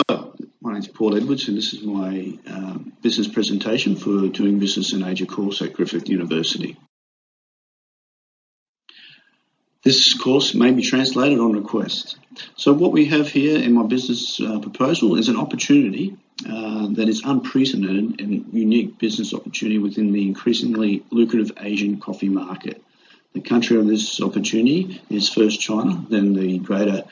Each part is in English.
My name's Paul Edwards, and this is my business presentation for Doing Business in Asia course at Griffith University. This course may be translated on request. So what we have here in my business proposal is an opportunity that is unprecedented and unique business opportunity within the increasingly lucrative Asian coffee market. The country of this opportunity is first China, then the greater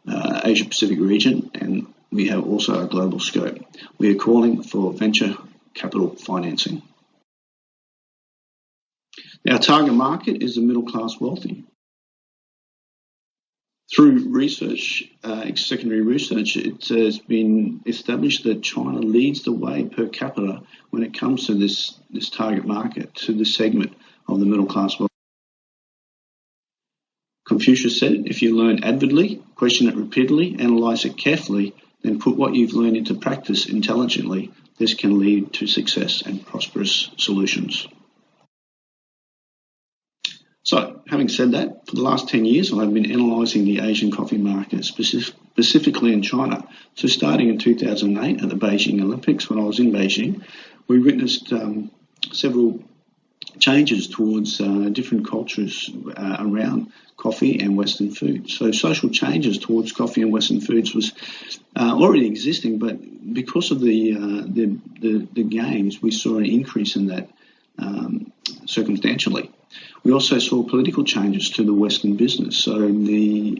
Asia Pacific region, and we have also a global scope. We are calling for venture capital financing. Our target market is the middle class wealthy. Through research, secondary research, it has been established that China leads the way per capita when it comes to this target market, to this segment of the middle class wealthy. Confucius said, if you learn avidly, question it repeatedly, analyse it carefully, then put what you've learned into practice intelligently, this can lead to success and prosperous solutions. So, having said that, for the last 10 years, I've been analysing the Asian coffee market, specifically in China. So starting in 2008 at the Beijing Olympics, when I was in Beijing, we witnessed several changes towards different cultures around coffee and Western food. So social changes towards coffee and Western foods was already existing, but because of the games, we saw an increase in that circumstantially. We also saw political changes to the Western business. So the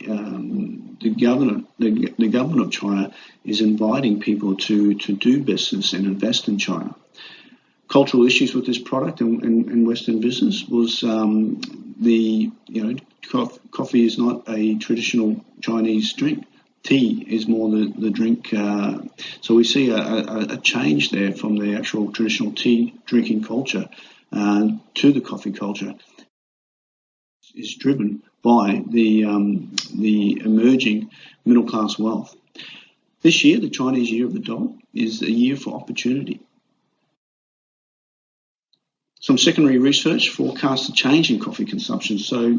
government of China is inviting people to do business and invest in China. Cultural issues with this product in Western business was coffee is not a traditional Chinese drink. Tea is more the drink. So we see a change there from the actual traditional tea drinking culture to the coffee culture. Is driven by the emerging middle class wealth. This year, the Chinese Year of the Dog, is a year for opportunity. Some secondary research forecasts a change in coffee consumption. So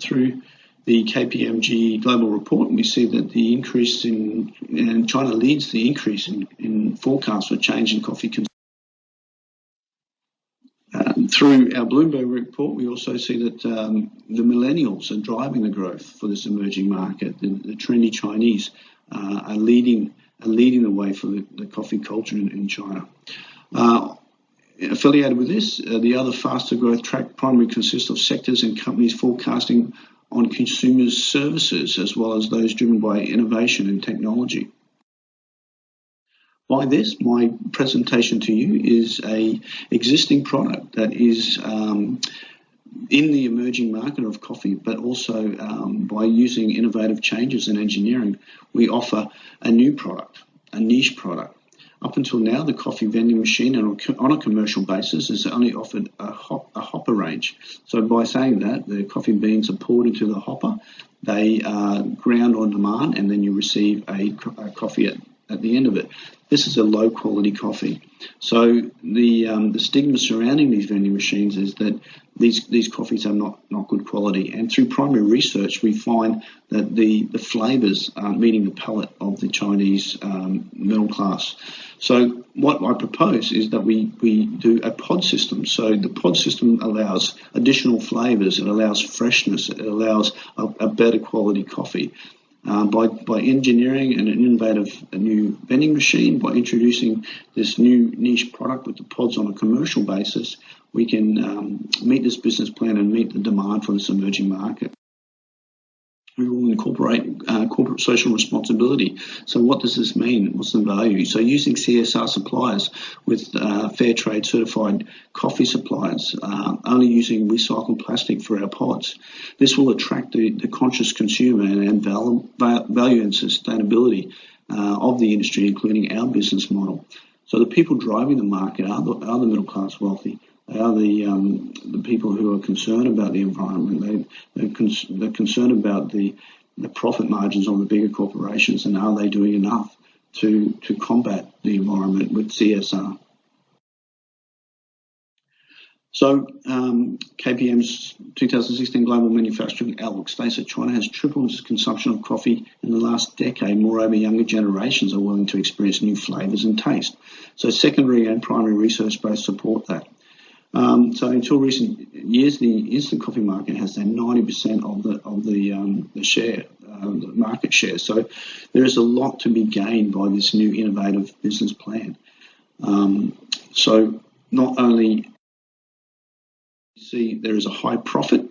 through the KPMG global report, we see that the increase in China leads the increase in forecasts for change in coffee consumption. Through our Bloomberg report, we also see that the millennials are driving the growth for this emerging market. The trendy Chinese are leading the way for the coffee culture in China. Affiliated with this, the other faster growth track primarily consists of sectors and companies forecasting on consumer services, as well as those driven by innovation and technology. By this, my presentation to you is a existing product that is in the emerging market of coffee, but also by using innovative changes in engineering, we offer a new product, a niche product. Up until now, the coffee vending machine on a commercial basis has only offered a hopper range. So by saying that, the coffee beans are poured into the hopper, they are ground on demand, and then you receive a coffee at the end of it. This is a low quality coffee. So the stigma surrounding these vending machines is that these coffees are not good quality. And through primary research, we find that the flavors aren't meeting the palate of the Chinese middle class. So what I propose is that we do a pod system. So the pod system allows additional flavors, it allows freshness, it allows a better quality coffee. By engineering an innovative new vending machine, by introducing this new niche product with the pods on a commercial basis, we can meet this business plan and meet the demand for this emerging market. We will incorporate corporate social responsibility. So what does this mean? What's the value? So using CSR suppliers with fair trade certified coffee suppliers, only using recycled plastic for our pods. This will attract the conscious consumer and value and sustainability of the industry, including our business model. So the people driving the market are the middle class wealthy. They are the people who are concerned about the environment. They're concerned about the profit margins on the bigger corporations, and are they doing enough to combat the environment with CSR? So KPM's 2016 Global Manufacturing Outlook states that China has tripled its consumption of coffee in the last decade. Moreover, younger generations are willing to experience new flavours and taste. So secondary and primary research both support that. So until recent years, the instant coffee market has had 90% of the share, the market share. So there is a lot to be gained by this new innovative business plan. So not only see there is a high profit,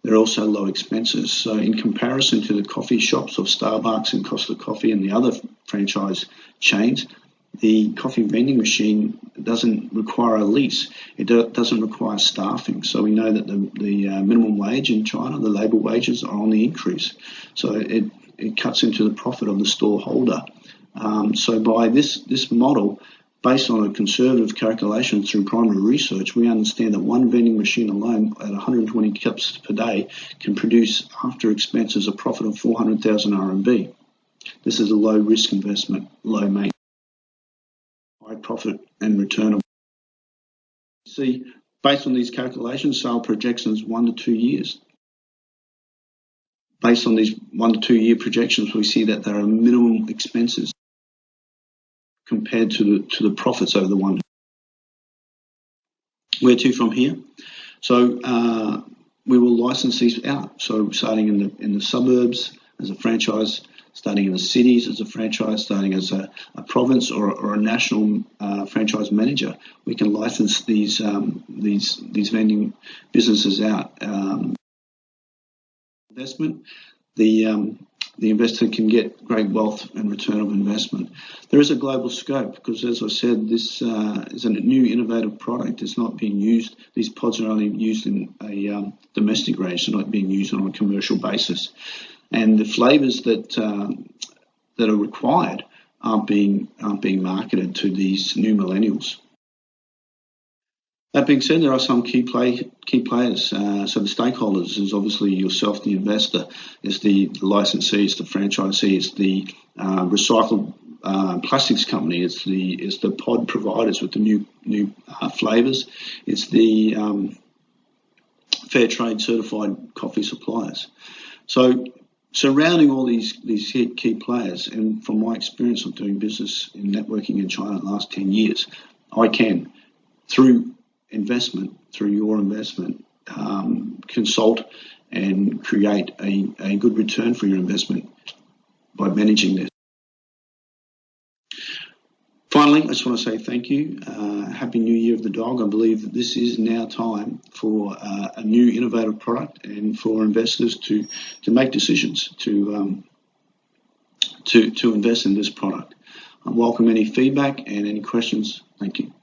there are also low expenses. So in comparison to the coffee shops of Starbucks and Costa Coffee and the other franchise chains, the coffee vending machine doesn't require a lease. It doesn't require staffing. So we know that the minimum wage in China, the labour wages, are on the increase. So it cuts into the profit of the store holder. So by this model, based on a conservative calculation through primary research, we understand that one vending machine alone at 120 cups per day can produce, after expenses, a profit of 400,000 RMB. This is a low-risk investment, low maintenance, high profit and return. See, based on these calculations, sale projections 1 to 2 years. Based on these 1 to 2 year projections, we see that there are minimum expenses compared to the profits over the one. Where to from here? So we will license these out. So starting in the suburbs as a franchise, starting in the cities as a franchise, starting as a province or a national franchise manager, we can license these vending businesses out. Investment, the investor can get great wealth and return of investment. There is a global scope because, as I said, this is a new innovative product. It's not being used. These pods are only used in a domestic range. They're not being used on a commercial basis. And the flavours that are required aren't being marketed to these new millennials. That being said, there are some key players. So the stakeholders is obviously yourself, the investor, is the licensee, it's the franchisee, it's the recycled plastics company, it's the pod providers with the new flavours, it's the fair trade certified coffee suppliers. So surrounding all these key players, and from my experience of doing business in networking in China in the last 10 years, I can, through your investment, consult and create a good return for your investment by managing this. Finally, I just want to say thank you. Happy New Year of the Dog. I believe that this is now time for a new innovative product and for investors to make decisions to invest in this product. I welcome any feedback and any questions. Thank you.